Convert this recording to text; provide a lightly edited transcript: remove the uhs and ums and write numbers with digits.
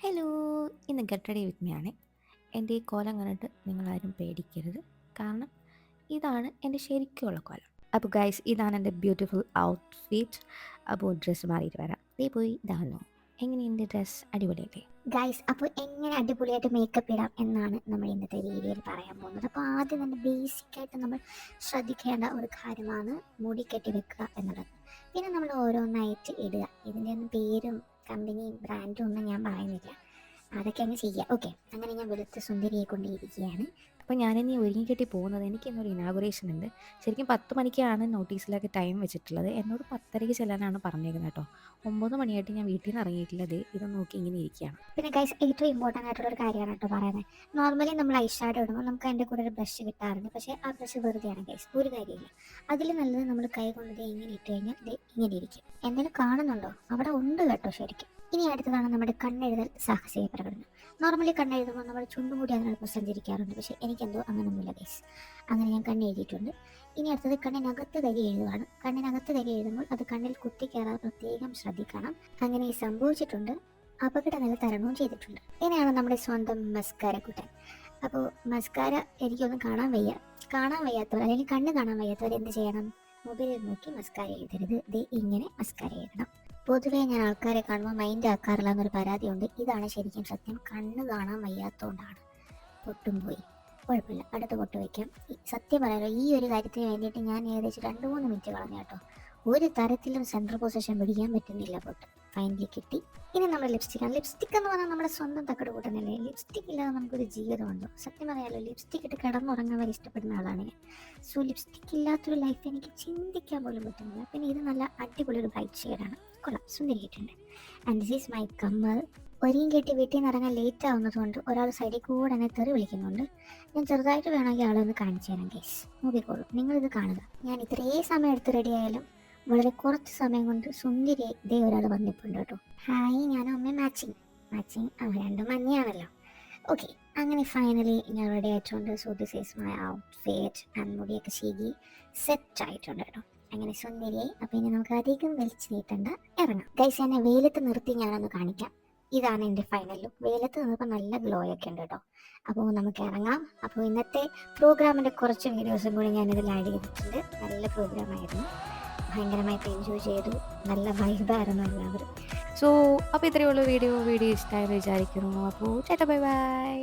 Hello, ഇന്ന് get ready with me ആണ്. എൻ്റെ ഈ കോലം കണ്ടിട്ട് നിങ്ങളാരും പേടിക്കരുത്. കാരണം ഇതാണ് എൻ്റെ ശരിക്കുള്ള കോലം. അപ്പോൾ ഗൈസ്, ഇതാണ് എൻ്റെ ബ്യൂട്ടിഫുൾ ഔട്ട്ഫിറ്റ്. അപ്പോൾ ഡ്രസ്സ് മാറിയിട്ട് വരാം. ദേ പോയി ഇതാണോ, എങ്ങനെയുണ്ട് ഡ്രസ്സ്? അടിപൊളിയല്ലേ ഗൈസ്? അപ്പോൾ എങ്ങനെ അടിപൊളിയായിട്ട് മേക്കപ്പ് ഇടാം എന്നാണ് നമ്മൾ ഇന്നത്തെ വീഡിയോയിൽ പറയാൻ പോകുന്നത്. അപ്പോൾ ആദ്യം തന്നെ ബേസിക്കായിട്ട് നമ്മൾ ശ്രദ്ധിക്കേണ്ട ഒരു കാര്യമാണ് മുടി കെട്ടി വെക്കുക എന്നുള്ളത്. പിന്നെ നമ്മൾ ഓരോന്നായിട്ട് ഇടുക. ഇതിൻ്റെ ഒന്നും പേരും കമ്പനിയും ബ്രാൻഡും ഒന്നും ഞാൻ പറയുന്നില്ല, അതൊക്കെ അങ്ങ് ചെയ്യുക. ഓക്കെ, അങ്ങനെ ഞാൻ വെളുത്ത സുന്ദരിയെ കൊണ്ടിരിക്കുകയാണ്. അപ്പോൾ ഞാനിനി ഒരുങ്ങിക്കെട്ടി പോകുന്നത്, എനിക്ക് ഇന്നൊരു ഇനാഗുറേഷൻ ഉണ്ട്. ശരിക്കും 10 മണിക്കാണ് നോട്ടീസിലൊക്കെ ടൈം വെച്ചിട്ടുള്ളത്. എന്നോട് 10:30 ചെല്ലാനാണ് പറഞ്ഞേക്കുന്നത് കേട്ടോ. 9 മണിയായിട്ട് ഞാൻ വീട്ടിൽ നിന്ന് ഇറങ്ങിയിട്ടില്ല. ഇത് നോക്കി ഇങ്ങനെ ഇരിക്കുകയാണ്. പിന്നെ ഗൈസ്, ഏറ്റവും ഇമ്പോർട്ടൻ്റ് ആയിട്ടുള്ള ഒരു കാര്യമാണ് കേട്ടോ പറയുന്നത്. നോർമലി നമ്മൾ ഐ ഷാഡോ ഇടുമ്പോൾ നമുക്ക് അതിൻ്റെ കൂടെ ഒരു ബ്രഷ് കിട്ടാറുണ്ട്. പക്ഷേ ആ ബ്രഷ് വെറുതെയാണ് ഗൈസ്, ഒരു കാര്യമില്ല. അതിൽ നല്ലത് നമ്മൾ കൈ കൊണ്ട് ഇങ്ങനെ ഇട്ട് കഴിഞ്ഞാൽ ഇങ്ങനെ ഇരിക്കും. എന്തെങ്കിലും കാണുന്നുണ്ടോ? അവിടെ ഉണ്ട് കേട്ടോ ശരിക്കും. ഇനി അടുത്തതാണ് നമ്മുടെ കണ്ണെഴുതൽ സാഹസിക പ്രകടനം. നോർമലി കണ്ണെഴുതുമ്പോൾ നമ്മൾ ചുണ്ടും കൂടി അതിനൊപ്പം സഞ്ചരിക്കാറുണ്ട്. പക്ഷേ എനിക്കെന്തോ അങ്ങനെയൊന്നുമില്ല ഗൈസ്. അങ്ങനെ ഞാൻ കണ്ണെഴുതിയിട്ടുണ്ട്. ഇനി അടുത്തത് കണ്ണിനകത്ത് തരി എഴുതുവാണ്. കണ്ണിനകത്ത് തരി എഴുതുമ്പോൾ അത് കണ്ണിൽ കുത്തിക്കയറാൻ പ്രത്യേകം ശ്രദ്ധിക്കണം. അങ്ങനെ സംഭവിച്ചിട്ടുണ്ട്, അപകടനില തരണവും ചെയ്തിട്ടുണ്ട്. ഇനിയാണ് നമ്മുടെ സ്വന്തം മസ്കാര കൂട്ടൻ. അപ്പോൾ മസ്കാര എനിക്കൊന്നും കാണാൻ വയ്യാത്തവർ അല്ലെങ്കിൽ കണ്ണ് കാണാൻ വയ്യാത്തവർ എന്ത് ചെയ്യണം? മൊബൈലിൽ നോക്കി മസ്കാര എഴുതരുത്. ഇങ്ങനെ മസ്കാര എഴുതണം. പൊതുവേ ഞാൻ ആൾക്കാരെ കാണുമ്പോൾ മൈൻഡ് ആക്കാറില്ല എന്നൊരു പരാതിയുണ്ട്. ഇതാണ് ശരിക്കും സത്യം. കണ്ണ് കാണാൻ വയ്യാത്തതുകൊണ്ടാണ്. പൊട്ടും പോയി, കുഴപ്പമില്ല, അടുത്ത പൊട്ട് വയ്ക്കാം. സത്യം പറയാലോ, ഈ ഒരു കാര്യത്തിന് വേണ്ടിയിട്ട് ഞാൻ ഏകദേശം 2-3 മിനിറ്റ് കളഞ്ഞു കേട്ടോ. ഒരു തരത്തിലും സെൻട്രൽ പൊസിഷൻ പിടിക്കാൻ പറ്റുന്നില്ല. പൊട്ട് ഫൈനലി കിട്ടി. ഇനി നമ്മുടെ ലിപ്സ്റ്റിക്കാണ്. ലിപ്സ്റ്റിക് എന്ന് പറഞ്ഞാൽ നമ്മുടെ സ്വന്തം തക്കട് കൂട്ടുന്നില്ലേ. ലിപ്സ്റ്റിക് ഇല്ലാതെ നമുക്കൊരു ജീവിതമുണ്ടോ? സത്യം പറയാലോ, ലിപ്സ്റ്റിക് ഇട്ട് കിടന്നുറങ്ങാൻ വരെ ഇഷ്ടപ്പെടുന്ന ആളാണ് ഞാൻ. സോ ലിപ്സ്റ്റിക് ഇല്ലാത്തൊരു ലൈഫ് എനിക്ക് ചിന്തിക്കാൻ പോലും പറ്റുന്നില്ല. പിന്നെ ഇത് നല്ല അടിപൊളി ഒരു ബ്രൈറ്റ് ഷെയ്ഡാണ്. കൊള്ളാം, സുന്ദരിയായിട്ടുണ്ട്. ആൻഡ് ദിസ് ഈസ് മൈ കമ്മൽ. ഒരിയും കെട്ടി വീട്ടിൽ നിന്ന് ഇറങ്ങാൻ ലേറ്റ് ആവുന്നതുകൊണ്ട് ഒരാൾ സൈഡിൽ കൂടെ എന്നെ തെറി വിളിക്കുന്നുണ്ട്. ഞാൻ ചെറുതായിട്ട് വേണമെങ്കിൽ ആളൊന്ന് കാണിച്ചു തരാം ഗൈസ്, നോക്കിക്കോളൂ, നിങ്ങളിത് കാണുക. ഞാൻ ഇത്രയും സമയം എടുത്ത് റെഡി ആയാലും വളരെ കുറച്ച് സമയം കൊണ്ട് സുന്ദരി ഇതേ ഒരാൾ വന്നിട്ടുണ്ട് കേട്ടോ. ഹായ്, ഞാനും അമ്മ മാച്ചിങ് രണ്ടും മഞ്ഞയാണല്ലോ. ഓക്കെ, അങ്ങനെ ഫൈനലി ഞാൻ റെഡി ആയിട്ടുണ്ട്. So this is my outfit. And മുടിയൊക്കെ ശീകി സെറ്റ് ആയിട്ടുണ്ട് കേട്ടോ. അങ്ങനെ സുന്ദരിയായി. അപ്പോൾ ഇനി നമുക്ക് അധികം വലിച്ചു നീട്ടണ്ട, ഇറങ്ങാം. ഗൈസ്, എന്നെ വെയിലത്ത് നിർത്തി ഞാനൊന്ന് കാണിക്കാം. ഇതാണ് എൻ്റെ ഫൈനൽ ലുക്ക്. വെയിലത്ത് നിന്നപ്പോൾ നല്ല ഗ്ലോ ഒക്കെ ഉണ്ട് കേട്ടോ. അപ്പോൾ നമുക്ക് ഇറങ്ങാം. അപ്പോൾ ഇന്നത്തെ പ്രോഗ്രാമിൻ്റെ കുറച്ച് വീഡിയോസും കൂടി ഞാനിതിൽ ആഡ് ചെയ്തിട്ടുണ്ട്. നല്ല പ്രോഗ്രാമായിരുന്നു, ഭയങ്കരമായിട്ട് എൻജോയ് ചെയ്തു. നല്ല വൈബായിരുന്നു എല്ലാവരും. സോ അപ്പോൾ ഇത്രയേ ഉള്ളൂ വീഡിയോ ഇഷ്ടമായെന്ന് വിചാരിക്കുന്നു. അപ്പോൾ ചേട്ടാ, ബൈ ബൈ.